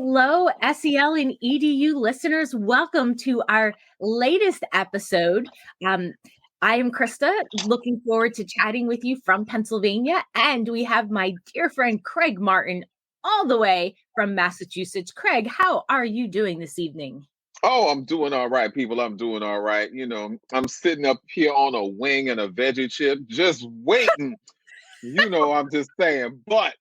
Hello, SEL and EDU listeners. Welcome to our latest episode. I am Krista, looking forward to chatting with you from Pennsylvania. And we have my dear friend, Craig Martin, all the way from Massachusetts. Craig, how are you doing this evening? Oh, I'm doing all right, people. I'm doing all right. I'm sitting up here on a wing and a veggie chip, just waiting. I'm just saying, but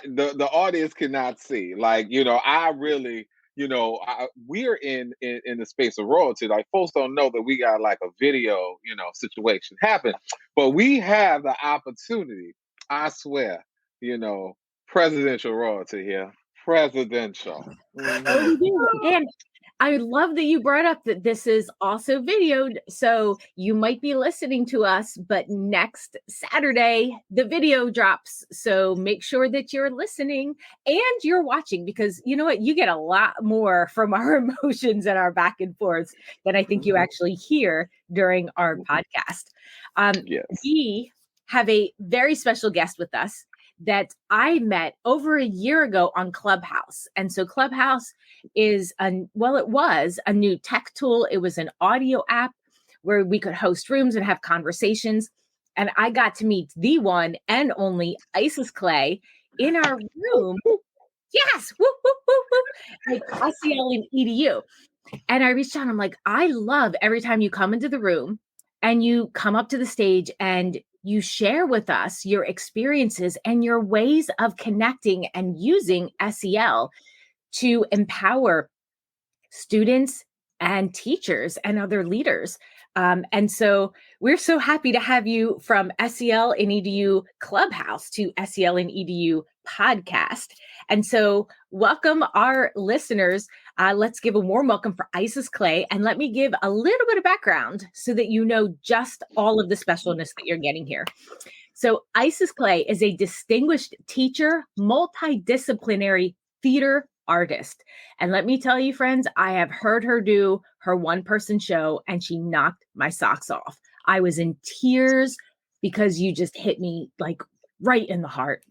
the audience cannot see. I really, we're in the space of royalty. Like, folks don't know that we got like a video, situation happen, but we have the opportunity. I swear, presidential royalty here, presidential. Oh, we do. And I love that you brought up that this is also videoed. So you might be listening to us, but next Saturday, the video drops. So make sure that you're listening and you're watching, because you know what? You get a lot more from our emotions and our back and forth than I think you actually hear during our podcast. Yes. We have a very special guest with us that I met over a year ago on Clubhouse. And so Clubhouse is it was a new tech tool. It was an audio app where we could host rooms and have conversations. And I got to meet the one and only Ayesis Clay in our room. Yes, whoop, whoop, whoop, whoop, like SEL and EDU. And I reached out, I'm like, I love every time you come into the room and you come up to the stage and you share with us your experiences and your ways of connecting and using SEL to empower students and teachers and other leaders. And so we're so happy to have you from SEL and EDU Clubhouse to SEL and EDU podcast. And so welcome our listeners. Let's give a warm welcome for Ayesis Clay. And let me give a little bit of background so that you know just all of the specialness that you're getting here. So Ayesis Clay is a distinguished teacher, multidisciplinary theater artist. And let me tell you, friends, I have heard her do her one-person show and she knocked my socks off. I was in tears because you just hit me like right in the heart.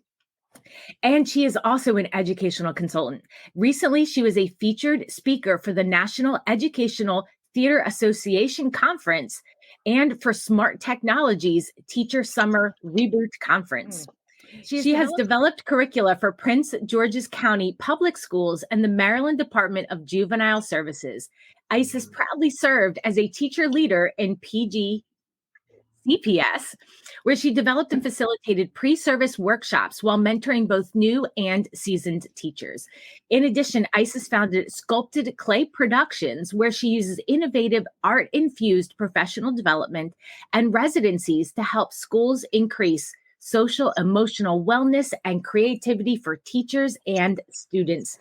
And she is also an educational consultant. Recently, she was a featured speaker for the National Educational Theater Association Conference and for Smart Technologies Teacher Summer Reboot Conference. She has developed curricula for Prince George's County Public Schools and the Maryland Department of Juvenile Services. Ayesis proudly served as a teacher leader in PG CPS, where she developed and facilitated pre-service workshops while mentoring both new and seasoned teachers. In addition, Ayesis founded Sculpted Clay Productions, where she uses innovative art-infused professional development and residencies to help schools increase social, emotional wellness and creativity for teachers and students.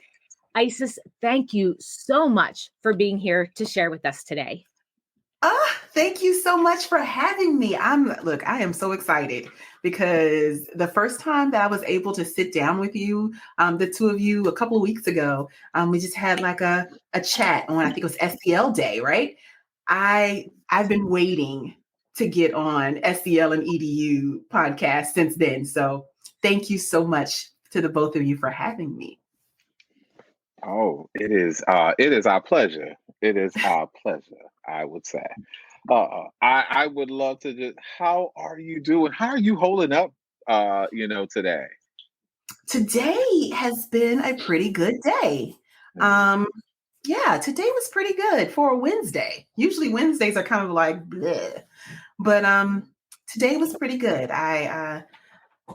Ayesis, thank you so much for being here to share with us today. Thank you so much for having me. I am so excited because the first time that I was able to sit down with you, the two of you a couple of weeks ago, we just had like a chat on, I think it was SEL Day, right? I've been waiting to get on SEL and EDU podcast since then. So thank you so much to the both of you for having me. Oh, it is our pleasure. It is our pleasure, I would say. I would love to just, how are you doing? How are you holding up, today? Today has been a pretty good day. Yeah, today was pretty good for a Wednesday. Usually Wednesdays are kind of like bleh. But today was pretty good. I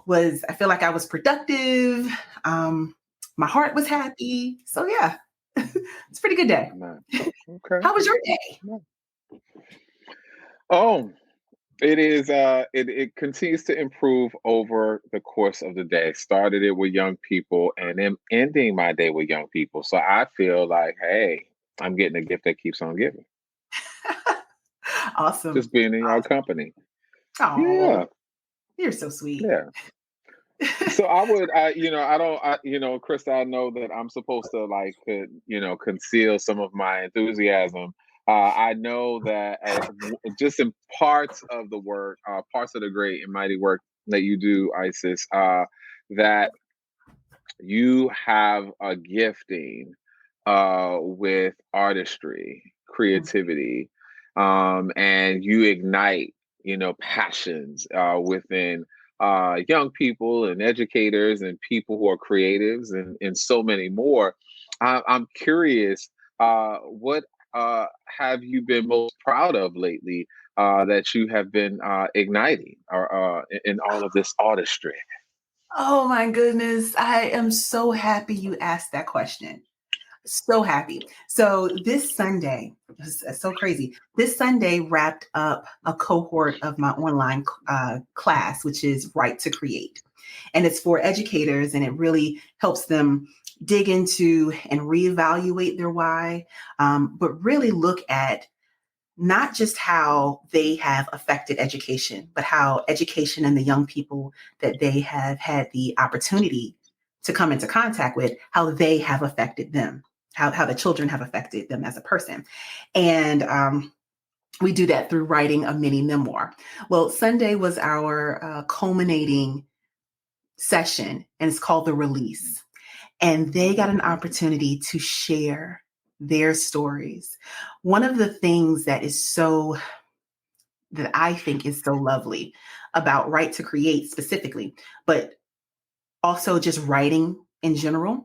feel like I was productive. My heart was happy. So yeah, it's a pretty good day. Okay. How was your day? Oh, it is. It continues to improve over the course of the day. Started it with young people, and am ending my day with young people. So I feel like, hey, I'm getting a gift that keeps on giving. Awesome. Just being in your company. Oh, yeah, you're so sweet. Yeah. So I would, Krista, I know that I'm supposed to conceal some of my enthusiasm. I know that just in parts of the work, parts of the great and mighty work that you do, Ayesis, that you have a gifting with artistry, creativity, and you ignite, passions within young people and educators and people who are creatives and so many more. I'm curious, what have you been most proud of lately that you have been igniting or in all of this artistry? Oh my goodness. I am so happy you asked that question. So happy. So this Sunday, it's so crazy. This Sunday wrapped up a cohort of my online class, which is Right to Create. And it's for educators, and it really helps them dig into and reevaluate their why, but really look at not just how they have affected education, but how education and the young people that they have had the opportunity to come into contact with, how they have affected them, how the children have affected them as a person. And we do that through writing a mini memoir. Well, Sunday was our culminating session, and it's called The Release. And they got an opportunity to share their stories. One of the things that I think is so lovely about Right to Create specifically, but also just writing in general,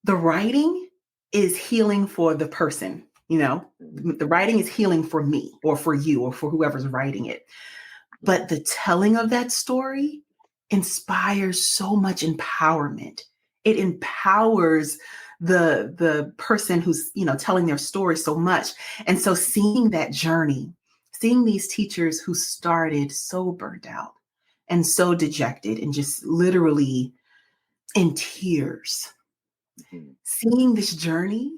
the writing is healing for the person. The writing is healing for me or for you or for whoever's writing it. But the telling of that story inspires so much empowerment. It empowers the person who's, telling their story so much. And so seeing that journey, seeing these teachers who started so burnt out and so dejected and just literally in tears, seeing this journey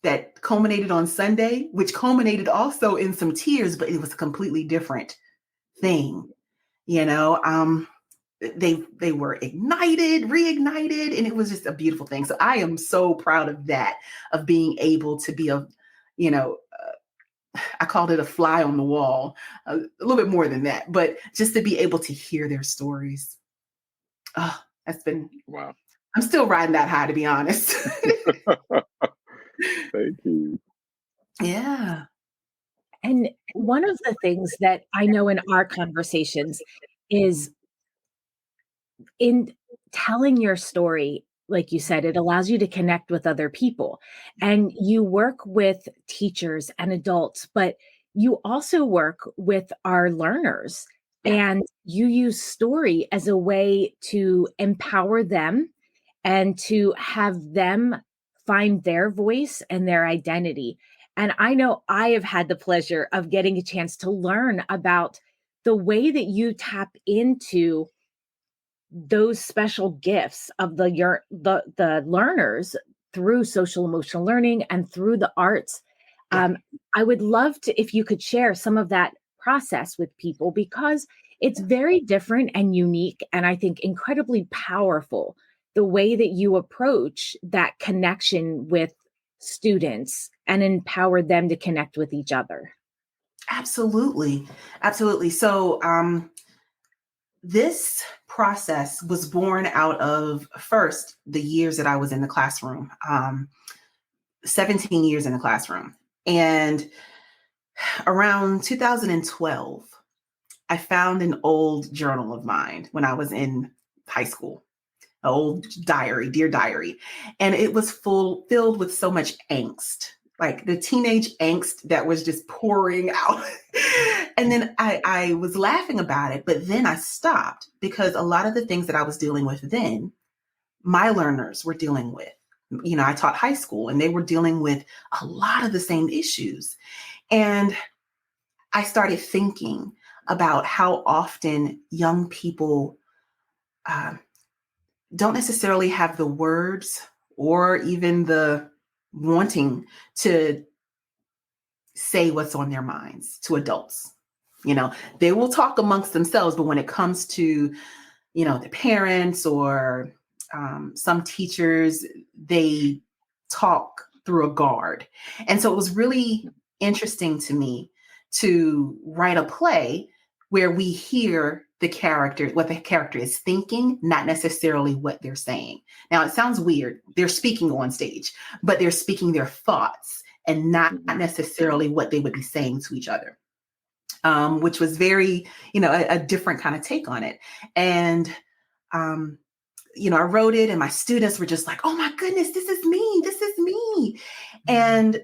that culminated on Sunday, which culminated also in some tears, but it was a completely different thing. They were ignited, reignited, and it was just a beautiful thing. So I am so proud of that, of being able to be I called it a fly on the wall, a little bit more than that, but just to be able to hear their stories. Oh, Wow. I'm still riding that high, to be honest. Thank you. Yeah. And one of the things that I know in our conversations is in telling your story, like you said, it allows you to connect with other people. And you work with teachers and adults, but you also work with our learners. And you use story as a way to empower them and to have them find their voice and their identity. And I know I have had the pleasure of getting a chance to learn about the way that you tap into those special gifts of the learners through social emotional learning and through the arts. um, I would love to if you could share some of that process with people, because it's very different and unique, and I think incredibly powerful, the way that you approach that connection with students and empower them to connect with each other. Absolutely. Absolutely. So this process was born out of first the years that I was in the classroom, 17 years in the classroom. And around 2012, I found an old journal of mine when I was in high school, an old diary, dear diary. And it was filled with so much angst, like the teenage angst that was just pouring out. And then I was laughing about it, but then I stopped because a lot of the things that I was dealing with then, my learners were dealing with. I taught high school and they were dealing with a lot of the same issues. And I started thinking about how often young people uh, don't necessarily have the words or even the wanting to say what's on their minds to adults. They will talk amongst themselves, but when it comes to, the parents or some teachers, they talk through a guard. And so it was really interesting to me to write a play where we hear what the character is thinking, not necessarily what they're saying. Now, it sounds weird. They're speaking on stage, but they're speaking their thoughts and not necessarily what they would be saying to each other, which was very, a different kind of take on it. And, I wrote it and my students were just like, oh my goodness, this is me. This is me. And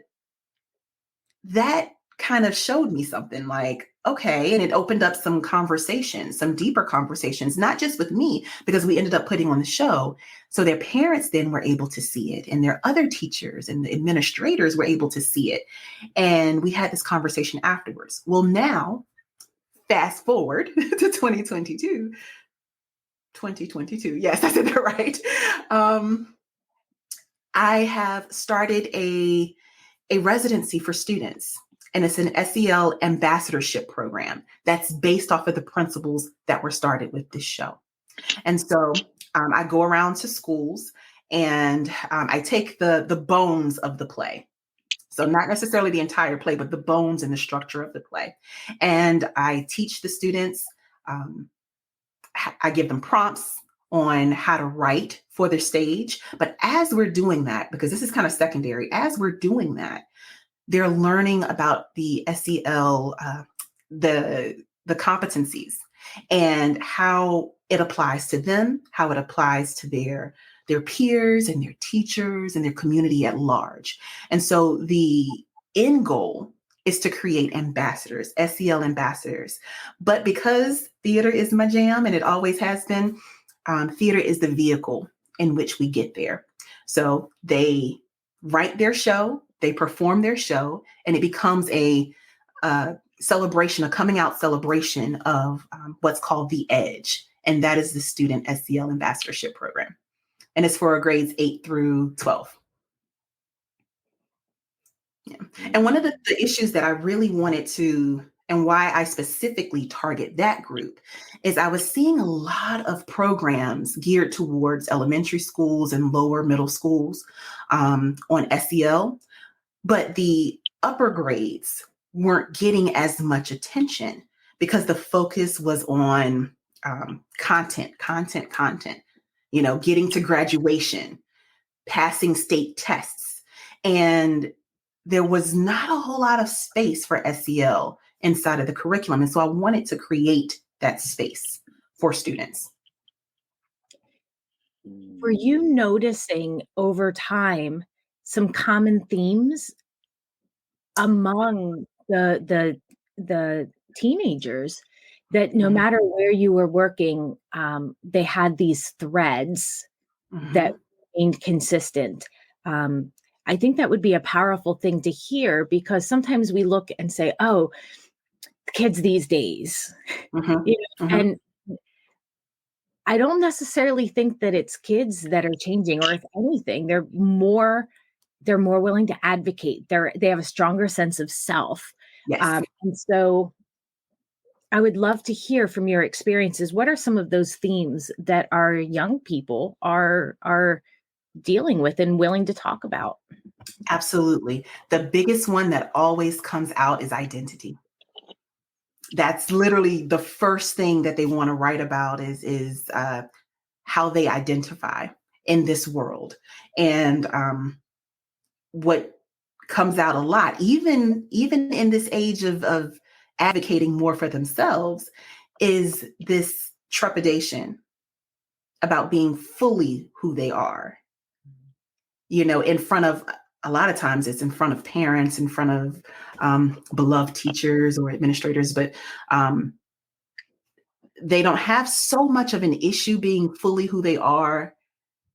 that kind of showed me something like, okay. And it opened up some conversations, some deeper conversations, not just with me, because we ended up putting on the show. So their parents then were able to see it, and their other teachers and the administrators were able to see it. And we had this conversation afterwards. Well, now, fast forward to 2022. Yes, I said that right. I have started a residency for students, and it's an SEL ambassadorship program that's based off of the principles that were started with this show. And so I go around to schools and I take the bones of the play. So not necessarily the entire play, but the bones and the structure of the play. And I teach the students, I give them prompts on how to write for their stage. But as we're doing that, because this is kind of secondary, as we're doing that, they're learning about the SEL, the competencies and how it applies to them, how it applies to their peers and their teachers and their community at large. And so the end goal is to create ambassadors, SEL ambassadors. But because theater is my jam, and it always has been, theater is the vehicle in which we get there. So they write their show, they perform their show, and it becomes a celebration, a coming out celebration of what's called The Edge. And that is the Student SEL Ambassadorship Program. And it's for grades 8 through 12. Yeah. And one of the issues that I really wanted to, and why I specifically target that group, is I was seeing a lot of programs geared towards elementary schools and lower middle schools on SEL, but the upper grades weren't getting as much attention because the focus was on content, getting to graduation, passing state tests. And there was not a whole lot of space for SEL inside of the curriculum. And so I wanted to create that space for students. Were you noticing over time some common themes among the teenagers that no matter where you were working, they had these threads that remained consistent? I think that would be a powerful thing to hear, because sometimes we look and say, oh, kids these days, and I don't necessarily think that it's kids that are changing, or if anything, they're more willing to advocate. They have a stronger sense of self. Yes. And so I would love to hear from your experiences. What are some of those themes that our young people are dealing with and willing to talk about? Absolutely. The biggest one that always comes out is identity. That's literally the first thing that they want to write about is how they identify in this world. And what comes out a lot, even in this age of advocating more for themselves, is this trepidation about being fully who they are. In front of, a lot of times it's in front of parents, in front of beloved teachers or administrators, but they don't have so much of an issue being fully who they are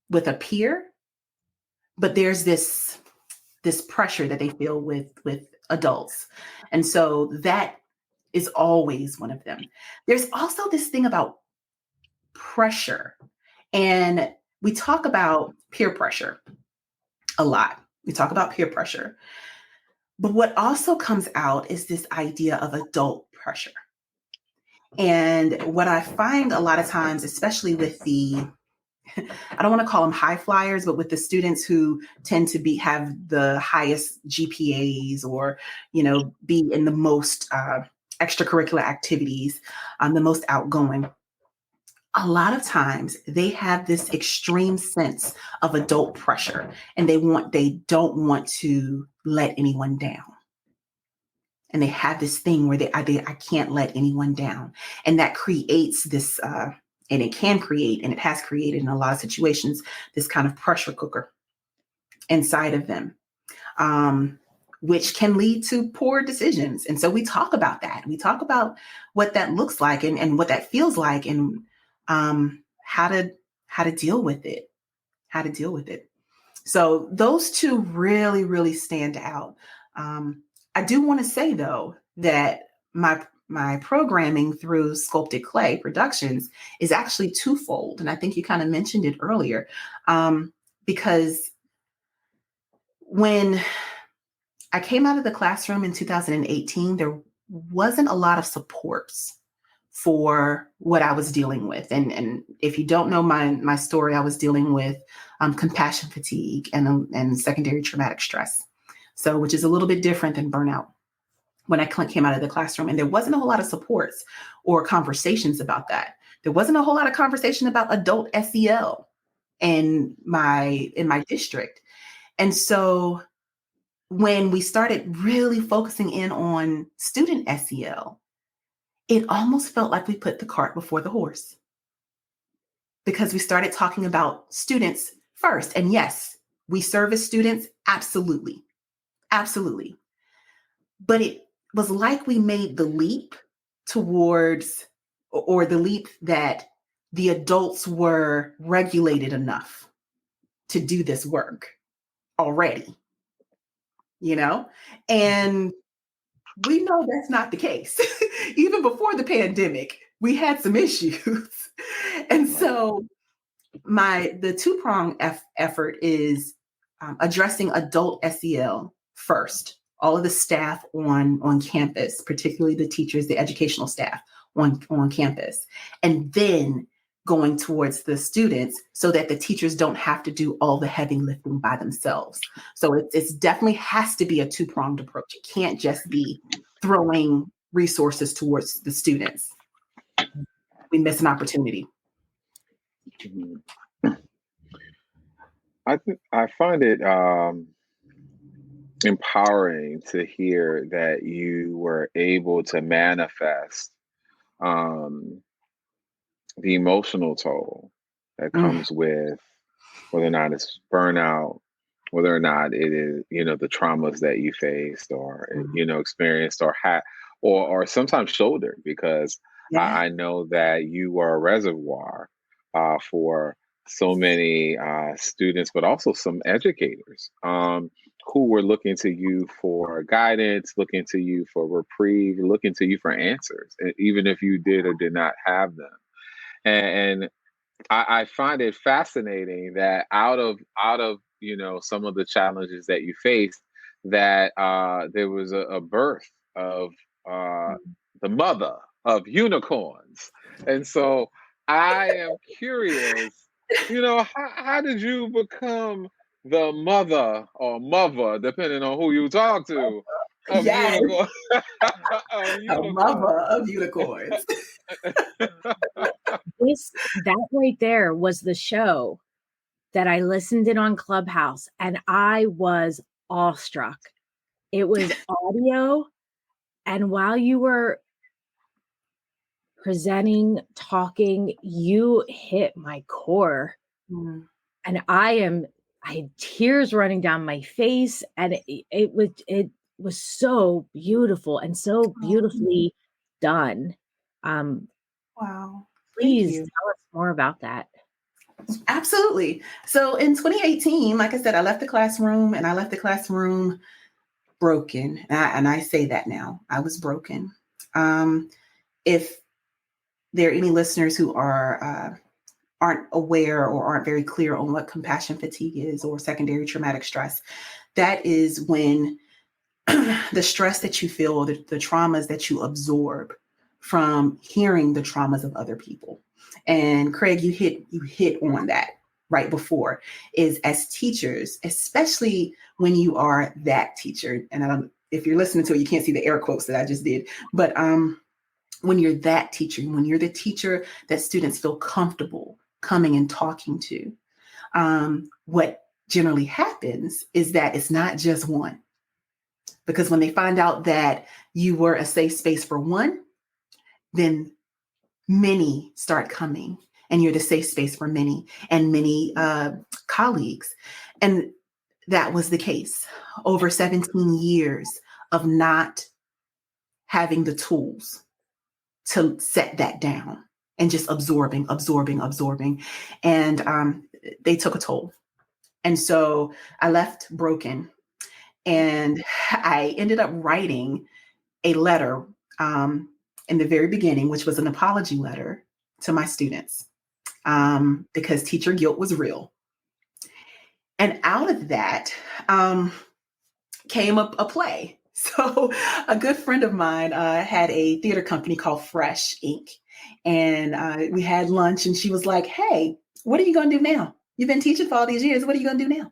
with a peer, but there's this pressure that they feel with adults. And so that is always one of them. There's also this thing about pressure, and we talk about peer pressure a lot. We talk about peer pressure, but what also comes out is this idea of adult pressure. And what I find a lot of times, especially with I don't want to call them high flyers, but with the students who tend to have the highest GPAs, or, be in the most extracurricular activities, the most outgoing, a lot of times they have this extreme sense of adult pressure, and they don't want to let anyone down. And they have this thing where I can't let anyone down. And that creates this, and it can create, and it has created in a lot of situations, this kind of pressure cooker inside of them, which can lead to poor decisions. And so we talk about that. We talk about what that looks like and what that feels like, and how to deal with it, So those two really, really stand out. I do want to say, though, that my programming through Sculpted Clay Productions is actually twofold. And I think you kind of mentioned it earlier, because when I came out of the classroom in 2018, there wasn't a lot of supports for what I was dealing with. And if you don't know my story, I was dealing with compassion fatigue and secondary traumatic stress. So, which is a little bit different than burnout when I came out of the classroom. And there wasn't a whole lot of supports or conversations about that. There wasn't a whole lot of conversation about adult SEL in my district. And so when we started really focusing in on student SEL, it almost felt like we put the cart before the horse, because we started talking about students first. And yes, we service students. Absolutely. Absolutely. But it was like we made the leap towards, or the leap that the adults were regulated enough to do this work already, and we know that's not the case. Even before the pandemic, we had some issues. And so the two-prong effort is addressing adult SEL first. All of the staff on campus, particularly the teachers, the educational staff on campus, and then going towards the students so that the teachers don't have to do all the heavy lifting by themselves. So it's definitely has to be a two-pronged approach. It can't just be throwing resources towards the students. We miss an opportunity. I find it empowering to hear that you were able to manifest the emotional toll that comes with whether or not it's burnout, whether or not it is, the traumas that you faced or, experienced or had, or sometimes shouldered, because I know that you are a reservoir for so many students, but also some educators who were looking to you for guidance, looking to you for reprieve, looking to you for answers, even if you did or did not have them. And I find it fascinating that out of some of the challenges that you faced, that there was a birth of the mother of unicorns. And so I am curious, how did you become the mother or mother, depending on who you talk to, of unicorns? A mother of unicorns. That right there was the show that I listened in on Clubhouse, and I was awestruck. It was audio, and while you were presenting, talking, you hit my core. And I had tears running down my face, and it was so beautiful and so beautifully done. Wow. Please tell us more about that. Absolutely. So in 2018, like I said, I left the classroom, and I left the classroom broken. And I say that now. I was broken. If there are any listeners who aren't aware or aren't very clear on what compassion fatigue is, or secondary traumatic stress, that is when the stress that you feel, the traumas that you absorb from hearing the traumas of other people. And Craig, you hit on that right before, is as teachers, especially when you are that teacher. And if you're listening to it, you can't see the air quotes that I just did. But when you're that teacher, when you're the teacher that students feel comfortable coming and talking to, what generally happens is that it's not just one. Because when they find out that you were a safe space for one, then many start coming, and you're the safe space for many and many colleagues. And that was the case over 17 years of not having the tools to set that down and just absorbing. And they took a toll. And so I left broken, and I ended up writing a letter in the very beginning, which was an apology letter to my students, because teacher guilt was real. And out of that came a play. So a good friend of mine had a theater company called Fresh Inc. And we had lunch, and she was like, "Hey, what are you going to do now? You've been teaching for all these years. What are you going to do now?"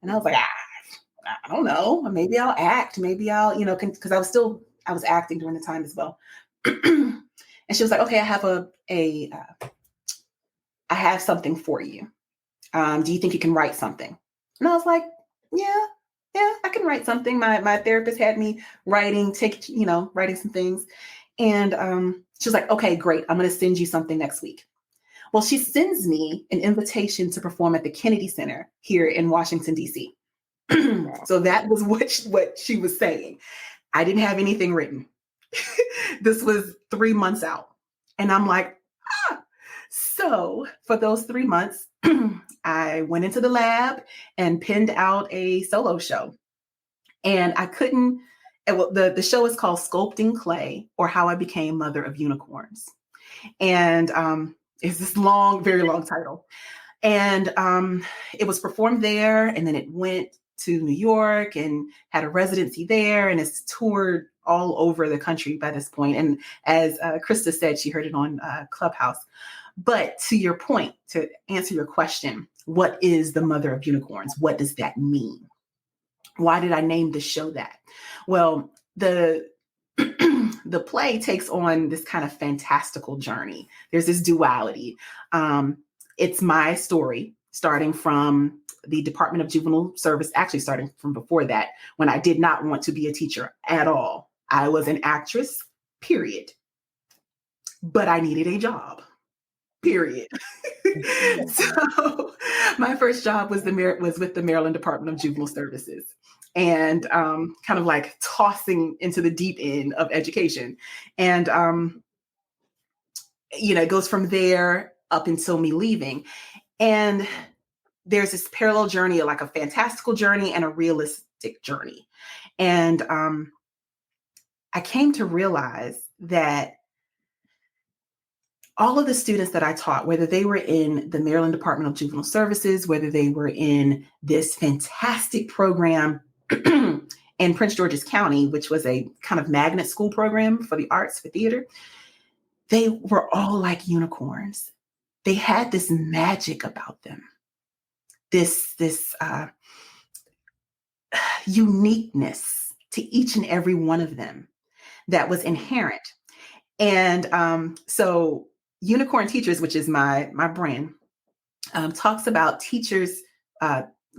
And I was like, I don't know. Maybe I'll act. Maybe I'll, because I was acting during the time as well. And she was like, "Okay, I have something for you. Do you think you can write something?" And I was like, yeah, I can write something. My therapist had me writing some things. And she was like, "Okay, great. I'm going to send you something next week." Well, she sends me an invitation to perform at the Kennedy Center here in Washington, D.C. So that was what she was saying. I didn't have anything written. This was 3 months out. And I'm like, So for those 3 months, I went into the lab and pinned out a solo show. And I couldn't, well, the show is called Sculpting Clay, or How I Became Mother of Unicorns. And it's this long, very long title. And it was performed there, and then it went to New York and had a residency there, and it's toured all over the country by this point. And as Krista said, she heard it on Clubhouse. But to your point, to answer your question, what is the Mother of Unicorns? What does that mean? Why did I name the show that? Well, the play takes on this kind of fantastical journey. There's this duality. It's my story, starting from the Department of Juvenile Service, actually starting from before that, when I did not want to be a teacher at all. I was an actress, period. But I needed a job, period. So my first job was with the Maryland Department of Juvenile Services, and kind of like tossing into the deep end of education. And, it goes from there up until me leaving. And there's this parallel journey, like a fantastical journey and a realistic journey. And I came to realize that all of the students that I taught, whether they were in the Maryland Department of Juvenile Services, whether they were in this fantastic program in Prince George's County, which was a kind of magnet school program for the arts, for theater, they were all like unicorns. They had this magic about them, this uniqueness to each and every one of them that was inherent. And so Unicorn Teachers, which is my brand, talks about teachers.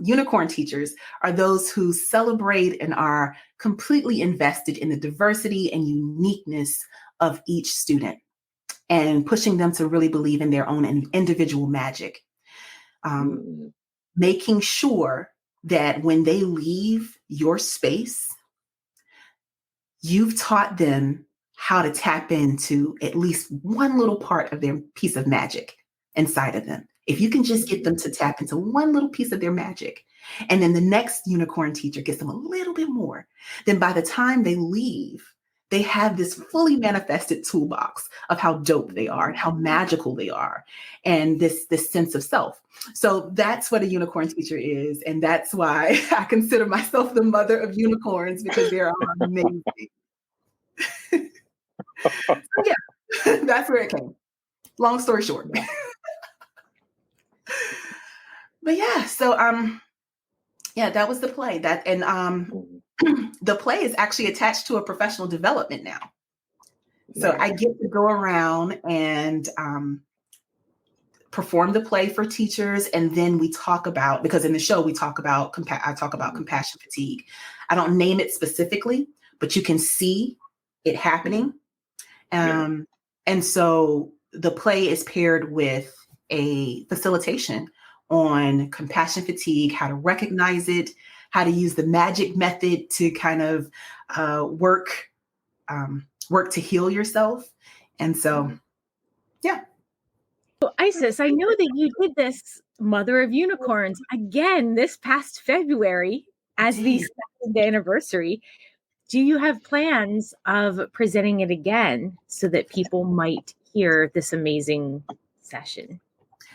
Unicorn teachers are those who celebrate and are completely invested in the diversity and uniqueness of each student, and pushing them to really believe in their own individual magic. Making sure that when they leave your space, you've taught them how to tap into at least one little part of their piece of magic inside of them. If you can just get them to tap into one little piece of their magic, and then the next unicorn teacher gets them a little bit more, then by the time they leave, they have this fully manifested toolbox of how dope they are and how magical they are, and this sense of self. So that's what a unicorn teacher is. And that's why I consider myself the mother of unicorns, because they are amazing. So yeah, that's where it came. Long story short. But yeah, so yeah, that was the play. That, and the play is actually attached to a professional development now. So I get to go around and perform the play for teachers. And then we talk about, because in the show, I talk about compassion fatigue. I don't name it specifically, but you can see it happening. And so the play is paired with a facilitation on compassion fatigue, how to recognize it, how to use the magic method to kind of work to heal yourself. And so, yeah. So, Isis, I know that you did this Mother of Unicorns again this past February as the second anniversary. Do you have plans of presenting it again so that people might hear this amazing session?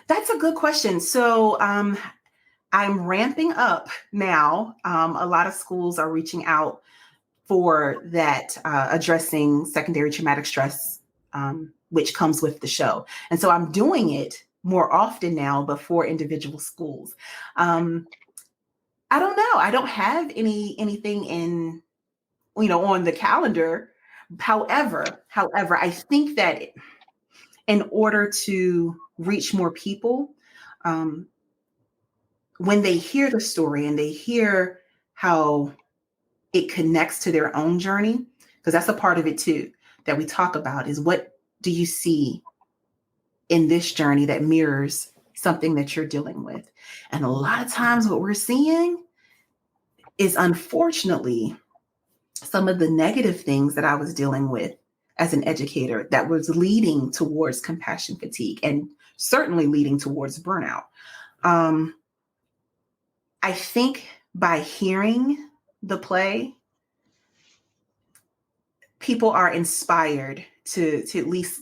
That's a good question. So I'm ramping up now. A lot of schools are reaching out for that, addressing secondary traumatic stress, which comes with the show. And so I'm doing it more often now, but for individual schools. I don't know. I don't have anything on the calendar. However, I think that in order to reach more people, when they hear the story and they hear how it connects to their own journey, because that's a part of it too, that we talk about, is what do you see in this journey that mirrors something that you're dealing with? And a lot of times what we're seeing is, unfortunately, some of the negative things that I was dealing with as an educator that was leading towards compassion fatigue and certainly leading towards burnout. I think by hearing the play, people are inspired to at least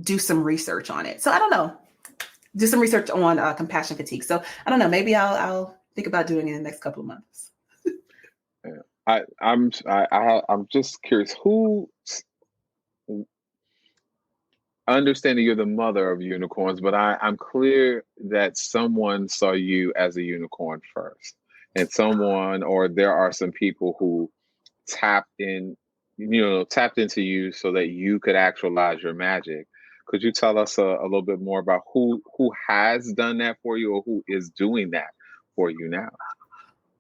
do some research on it. So I don't know, do some research on compassion fatigue. So I don't know, maybe I'll think about doing it in the next couple of months. I'm just curious, understanding you're the mother of unicorns, but I'm clear that someone saw you as a unicorn first, and there are some people who tapped into you so that you could actualize your magic. Could you tell us a little bit more about who has done that for you, or who is doing that for you now?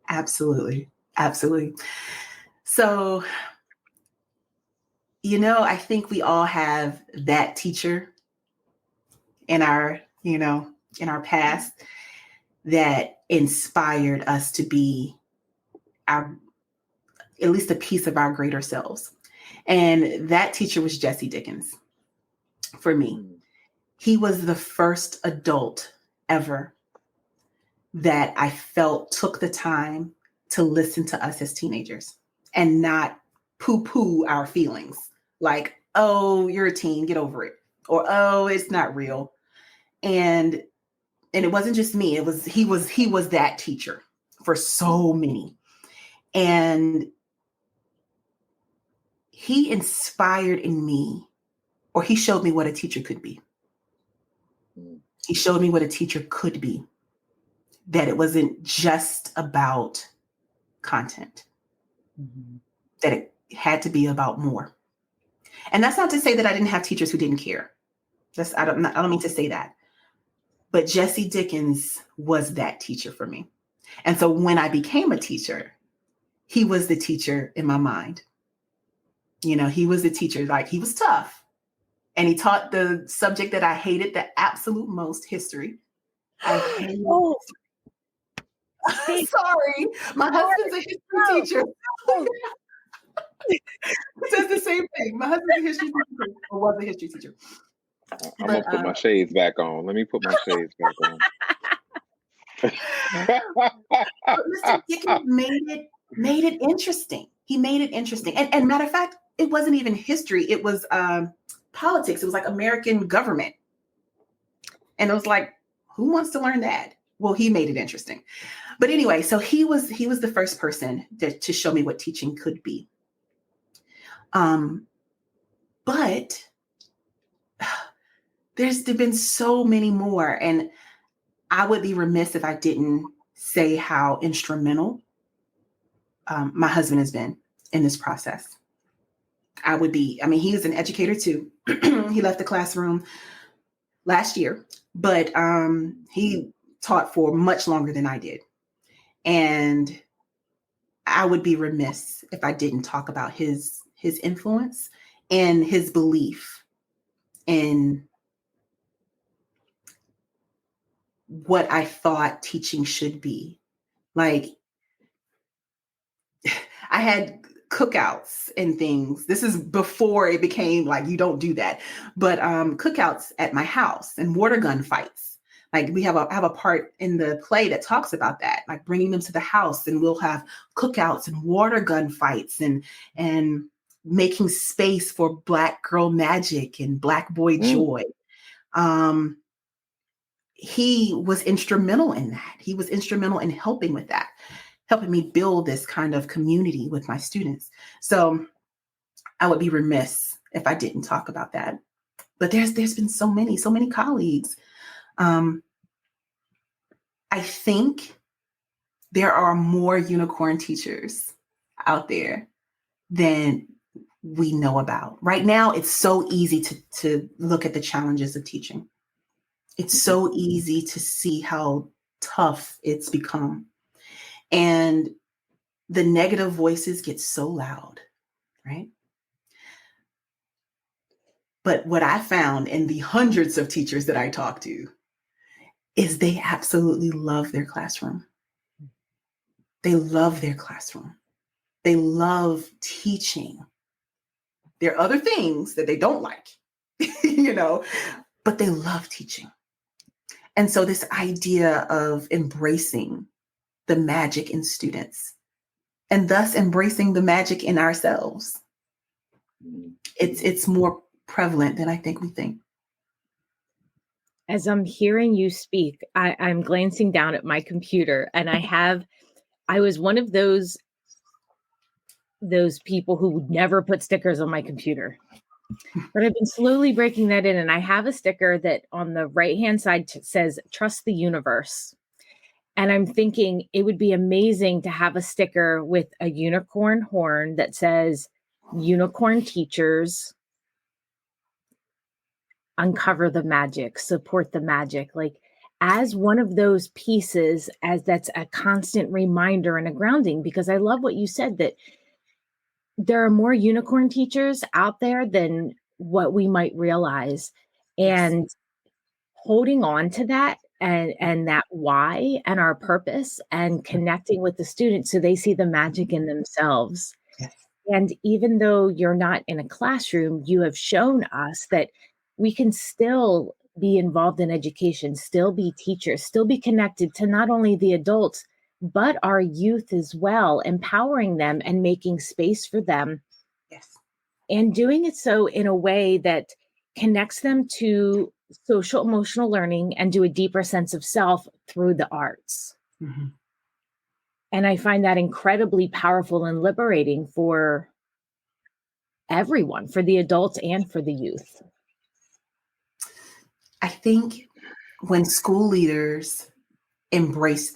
Absolutely. So, I think we all have that teacher in our past that inspired us to be at least a piece of our greater selves. And that teacher was Jesse Dickens for me. He was the first adult ever that I felt took the time to listen to us as teenagers and not poo-poo our feelings. Like, oh, you're a teen, get over it. Or, oh, it's not real. And it wasn't just me. He was that teacher for so many. And he inspired in me, or he showed me what a teacher could be. He showed me what a teacher could be, that it wasn't just about content, that it had to be about more. And that's not to say that I didn't have teachers who didn't care. I don't mean to say that. But Jesse Dickens was that teacher for me. And so when I became a teacher, he was the teacher in my mind. He was the teacher, like, he was tough. And he taught the subject that I hated the absolute most, history. I hated history. Sorry, my husband's a history teacher. He says the same thing. My husband's a history teacher, or was a history teacher. I'm going to put my shades back on. Let me put my shades back on. Mr. Dickens made it interesting. He made it interesting. And matter of fact, it wasn't even history. It was politics. It was like American government. And it was like, who wants to learn that? Well, he made it interesting. But anyway, so he was the first person to show me what teaching could be. But there's been so many more, and I would be remiss if I didn't say how instrumental my husband has been in this process. He is an educator too. He left the classroom last year, but he taught for much longer than I did. And I would be remiss if I didn't talk about his influence and his belief in what I thought teaching should be. Like, I had cookouts and things. This is before it became like, you don't do that. But cookouts at my house and water gun fights. Like, I have a part in the play that talks about that, like bringing them to the house, and we'll have cookouts and water gun fights and making space for Black girl magic and Black boy joy. He was instrumental in that. He was instrumental in helping with that, helping me build this kind of community with my students. So I would be remiss if I didn't talk about that. But there's been so many colleagues. I think there are more unicorn teachers out there than we know about. Right now, it's so easy to look at the challenges of teaching. It's so easy to see how tough it's become. And the negative voices get so loud, right? But what I found in the hundreds of teachers that I talk to is they absolutely love their classroom. They love their classroom. They love teaching. There are other things that they don't like, but they love teaching. And so this idea of embracing the magic in students and thus embracing the magic in ourselves, it's more prevalent than I think we think. As I'm hearing you speak, I'm glancing down at my computer, and I was one of those people who would never put stickers on my computer. But I've been slowly breaking that in, and I have a sticker that on the right-hand side says, "Trust the universe." And I'm thinking it would be amazing to have a sticker with a unicorn horn that says, "Unicorn teachers, uncover the magic, support the magic." Like, as one of those pieces, as that's a constant reminder and a grounding, because I love what you said, that there are more unicorn teachers out there than what we might realize. And holding on to that and that why and our purpose and connecting with the students so they see the magic in themselves. Yes. And even though you're not in a classroom, you have shown us that we can still be involved in education, still be teachers, still be connected to not only the adults, but our youth as well, empowering them and making space for them. Yes. And doing it so in a way that connects them to social emotional learning and to a deeper sense of self through the arts. Mm-hmm. And I find that incredibly powerful and liberating for everyone, for the adults and for the youth. I think when school leaders embrace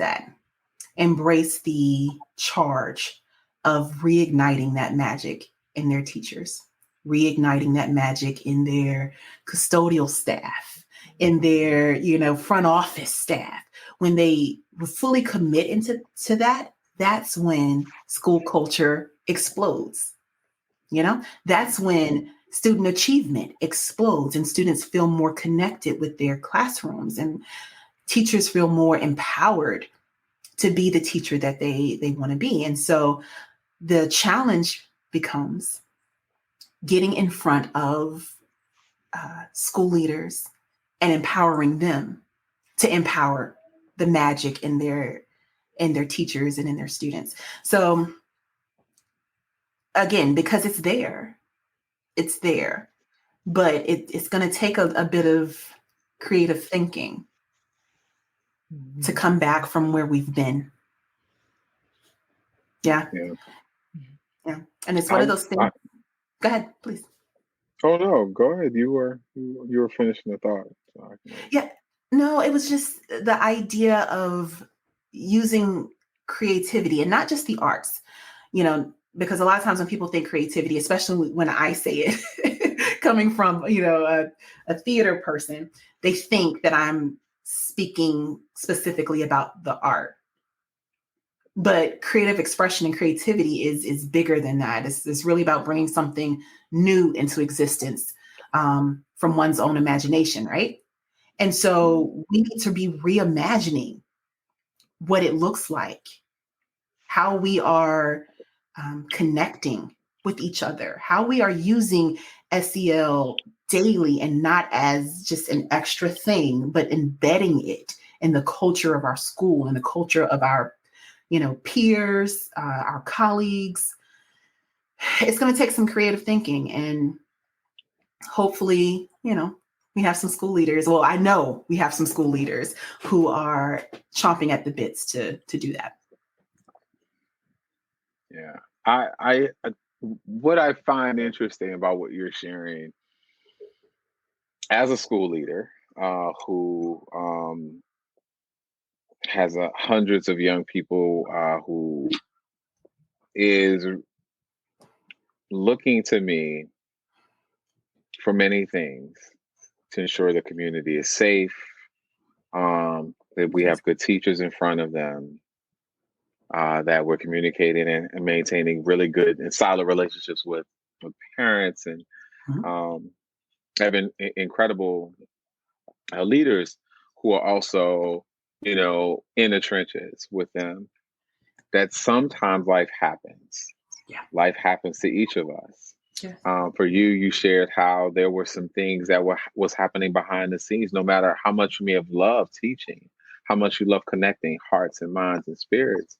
the charge of reigniting that magic in their teachers, reigniting that magic in their custodial staff, in their, front office staff, when they fully commit to that, that's when school culture explodes. That's when student achievement explodes and students feel more connected with their classrooms and teachers feel more empowered to be the teacher that they want to be. And so the challenge becomes getting in front of school leaders and empowering them to empower the magic in their teachers and in their students. So again, because it's there, but it's going to take a bit of creative thinking to come back from where we've been. Yeah. And it's one of those things. Go ahead, please. Oh no, go ahead. You were finishing the thought. So yeah. No, it was just the idea of using creativity and not just the arts, because a lot of times when people think creativity, especially when I say it, coming from, a theater person, they think that I'm speaking specifically about the art. But creative expression and creativity is bigger than that. It's really about bringing something new into existence from one's own imagination, right? And so we need to be reimagining what it looks like, how we are connecting with each other, how we are using SEL daily and not as just an extra thing, but embedding it in the culture of our school and the culture of our peers, our colleagues. It's going to take some creative thinking, and hopefully, we have some school leaders. Well, I know we have some school leaders who are chomping at the bits to do that. Yeah. I what I find interesting about what you're sharing as a school leader who has hundreds of young people who is looking to me for many things to ensure the community is safe, that we have good teachers in front of them, that we're communicating and maintaining really good and solid relationships with parents, and having incredible leaders who are also, in the trenches with them. That sometimes life happens. Yeah. Life happens to each of us. Yes. For you shared how there were some things that was happening behind the scenes. No matter how much you may have loved teaching, how much you love connecting hearts and minds and spirits,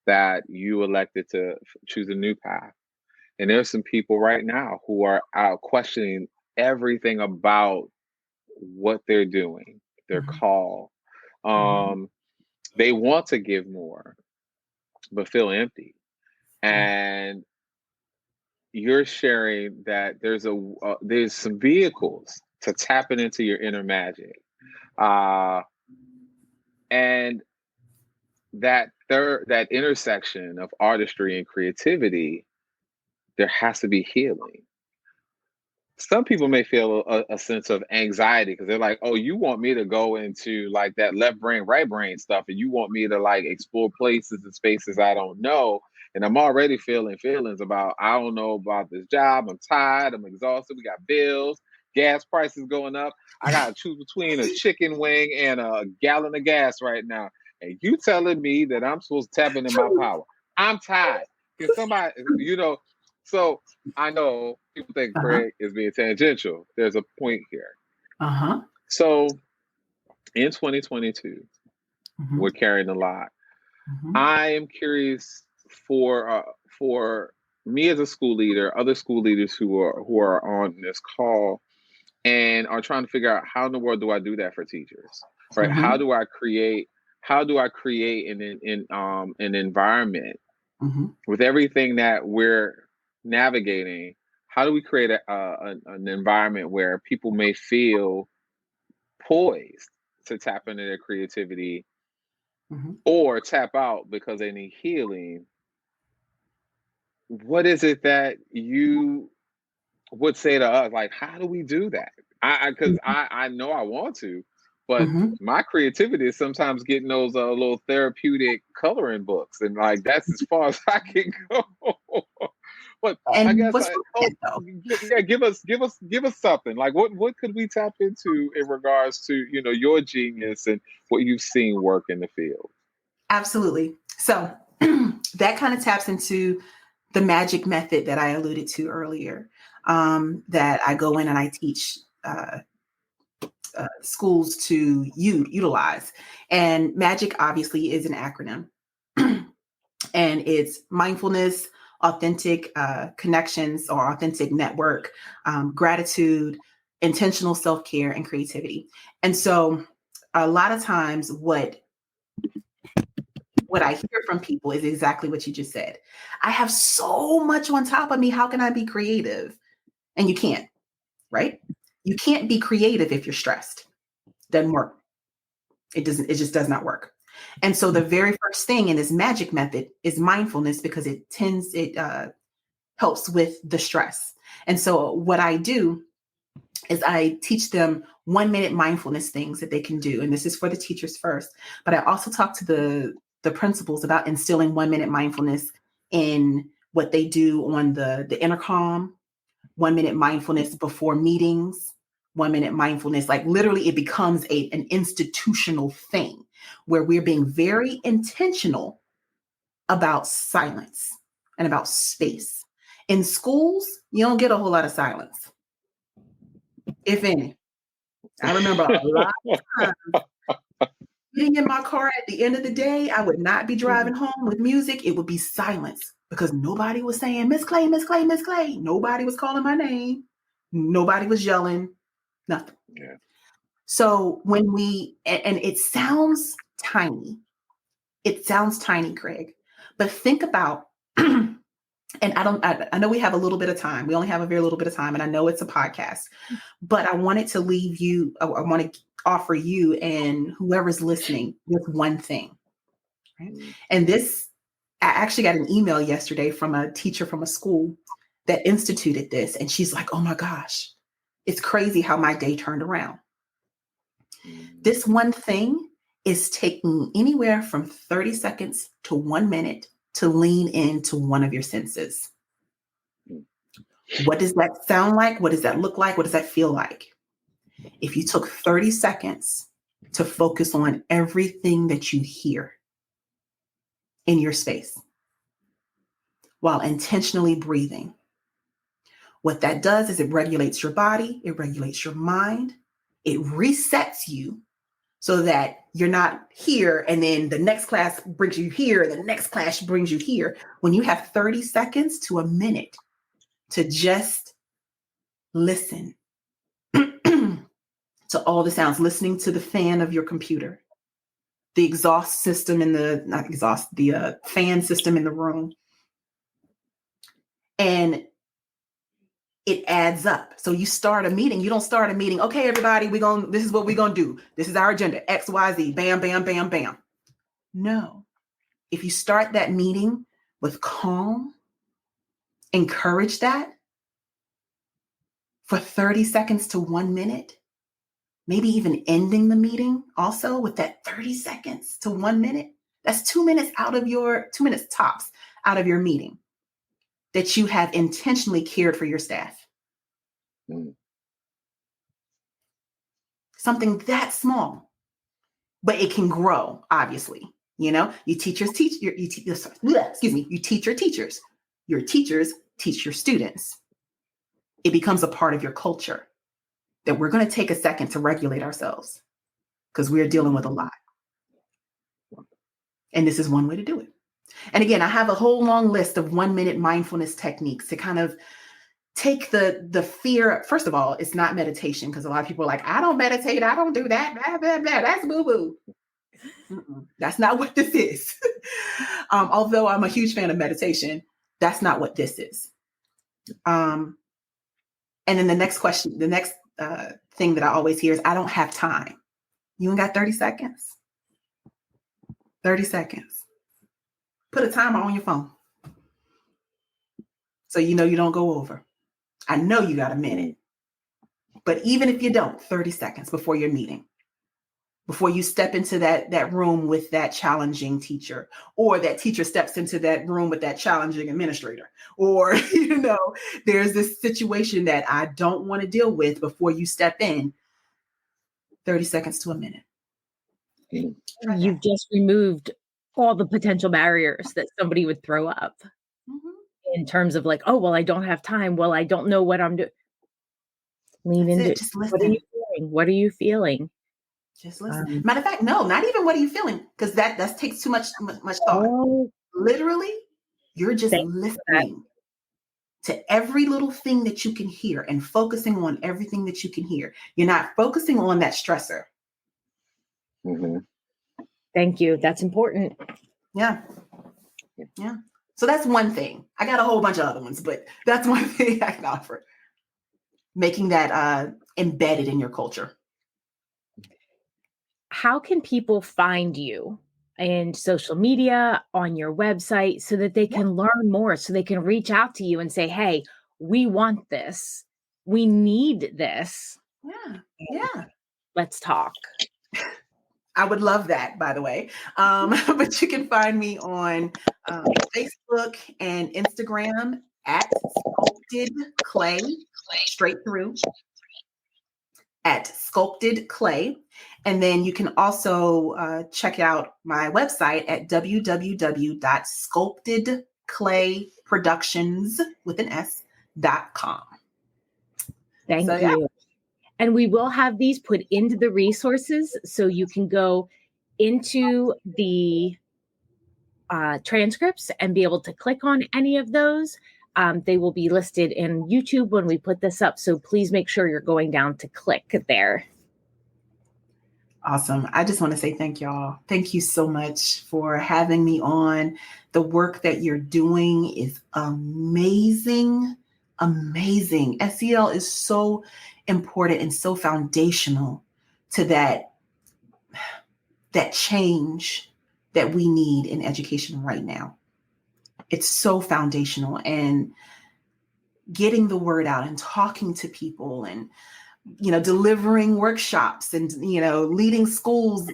that you elected to choose a new path. And there's some people right now who are out questioning everything about what they're doing, their call. They want to give more, but feel empty. And you're sharing that there's some vehicles to tapping into your inner magic, and that intersection of artistry and creativity, there has to be healing. Some people may feel a sense of anxiety because they're like, oh, you want me to go into like that left brain, right brain stuff, and you want me to like explore places and spaces I don't know. And I'm already feeling feelings about, I don't know about this job. I'm tired. I'm exhausted. We got bills, gas prices going up. I got to choose between a chicken wing and a gallon of gas right now. And you telling me that I'm supposed to tap into my power. I'm tired. Can somebody, so I know people think Craig is being tangential. There's a point here. So in 2022, we're carrying a lot. I am curious for me as a school leader, other school leaders who are on this call and are trying to figure out, how in the world do I do that for teachers? Right? How do I create an environment with everything that we're navigating? How do we create an environment where people may feel poised to tap into their creativity or tap out because they need healing? What is it that you would say to us? Like, how do we do that? Because I know I want to, but my creativity is sometimes getting those little therapeutic coloring books, and like that's as far as I can go. But I guess give us something. Like what could we tap into in regards to your genius and what you've seen work in the field? Absolutely. So that kind of taps into the magic method that I alluded to earlier, that I go in and I teach schools to utilize. And magic obviously is an acronym. And it's mindfulness, authentic connections or authentic network, gratitude, intentional self-care, and creativity. And so a lot of times what I hear from people is exactly what you just said. I have so much on top of me. How can I be creative? And you can't, right? You can't be creative if you're stressed. Doesn't work. It just does not work. And so the very first thing in this magic method is mindfulness, because it helps with the stress. And so what I do is I teach them 1-minute mindfulness things that they can do. And this is for the teachers first, but I also talk to the principals about instilling 1-minute mindfulness in what they do on the intercom, 1-minute mindfulness before meetings, 1-minute mindfulness, like literally it becomes an institutional thing where we're being very intentional about silence and about space. In schools, you don't get a whole lot of silence, if any. I remember a lot of times getting in my car at the end of the day, I would not be driving home with music. It would be silence because nobody was saying, Miss Clay, Miss Clay, Miss Clay. Nobody was calling my name. Nobody was yelling, nothing. Yeah. So when and it sounds tiny. It sounds tiny, Craig, but think about, and I know we have a little bit of time. We only have a very little bit of time, and I know it's a podcast, but I wanted to leave you, I want to offer you and whoever's listening with one thing. Right? And this, I actually got an email yesterday from a teacher from a school that instituted this. And she's like, oh my gosh, it's crazy how my day turned around. This one thing is taking anywhere from 30 seconds to 1 minute to lean into one of your senses. What does that sound like? What does that look like? What does that feel like? If you took 30 seconds to focus on everything that you hear in your space while intentionally breathing, what that does is it regulates your body, it regulates your mind, it resets you so that you're not here and then the next class brings you here and the next class brings you here. When you have 30 seconds to a minute to just listen to all the sounds, listening to the fan of your computer, the exhaust system in the fan system in the room. And it adds up. So you start a meeting. You don't start a meeting. Okay, everybody, this is what we're going to do. This is our agenda, X, Y, Z, bam, bam, bam, bam. No. If you start that meeting with calm, encourage that for 30 seconds to 1 minute, maybe even ending the meeting also with that 30 seconds to 1 minute. That's 2 minutes 2 minutes tops out of your meeting that you have intentionally cared for your staff. Something that small, but it can grow, obviously. You teachers teach your teachers. Your teachers teach your students. It becomes a part of your culture that we're going to take a second to regulate ourselves because we're dealing with a lot. And this is one way to do it. And again, I have a whole long list of 1 minute mindfulness techniques to kind of take the fear. First of all, it's not meditation, because a lot of people are like, I don't meditate. I don't do that. Blah, blah, blah. That's boo-boo. That's not what this is. Although I'm a huge fan of meditation, that's not what this is. And then the next thing that I always hear is, I don't have time. You ain't got 30 seconds. 30 seconds. Put a timer on your phone so you know you don't go over. I know you got a minute, but even if you don't, 30 seconds before your meeting, before you step into that room with that challenging teacher, or that teacher steps into that room with that challenging administrator, or, there's this situation that I don't want to deal with before you step in, 30 seconds to a minute. You've just removed all the potential barriers that somebody would throw up in terms of like, oh, well, I don't have time. Well, I don't know what I'm doing. Lean into it. Just listen. What are you feeling? What are you feeling? Just listen. Matter of fact, no, not even what are you feeling? Because that takes too much thought. Oh, literally, you're just listening to every little thing that you can hear and focusing on everything that you can hear. You're not focusing on that stressor. Mm-hmm. Thank you. That's important. Yeah. So that's one thing. I got a whole bunch of other ones, but that's one thing I can offer. Making that embedded in your culture. How can people find you? and social media, on your website, so that they can learn more, so they can reach out to you and say, hey, we want this. We need this. Yeah. Let's talk. I would love that, by the way. But you can find me on Facebook and Instagram at Sculpted Clay, straight through, at Sculpted Clay. And then you can also check out my website at www.sculptedclayproductions.com. Thank you. And we will have these put into the resources, so you can go into the transcripts and be able to click on any of those. They will be listed in YouTube when we put this up. So please make sure you're going down to click there. Awesome. I just want to say thank y'all. Thank you so much for having me on. The work that you're doing is amazing. Amazing. SEL is so important and so foundational to that change that we need in education right now. It's so foundational, and getting the word out and talking to people and, delivering workshops and, leading schools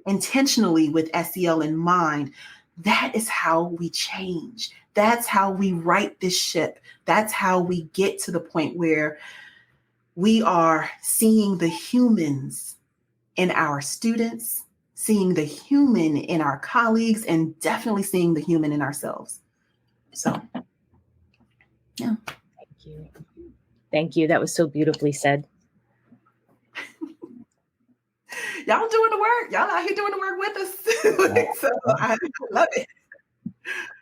intentionally with SEL in mind. That is how we change. That's how we right this ship. That's how we get to the point where we are seeing the humans in our students, seeing the human in our colleagues, and definitely seeing the human in ourselves. So, yeah. Thank you. Thank you. That was so beautifully said. Y'all doing the work. Y'all out here doing the work with us. So I love it.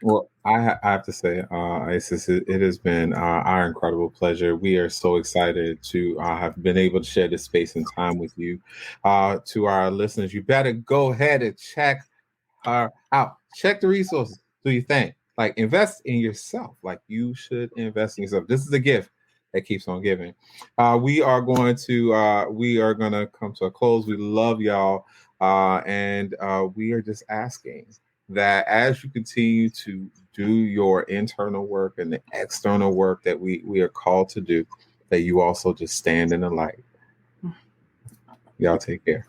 Well, I have to say, Ayesis, it has been our incredible pleasure. We are so excited to have been able to share this space and time with you. To our listeners, you better go ahead and check her out. Check the resources. Do you think? Like, invest in yourself. Like, you should invest in yourself. This is a gift that keeps on giving. We are going to come to a close. We love y'all, and we are just asking that as you continue to do your internal work and the external work that we are called to do, that you also just stand in the light. Y'all take care.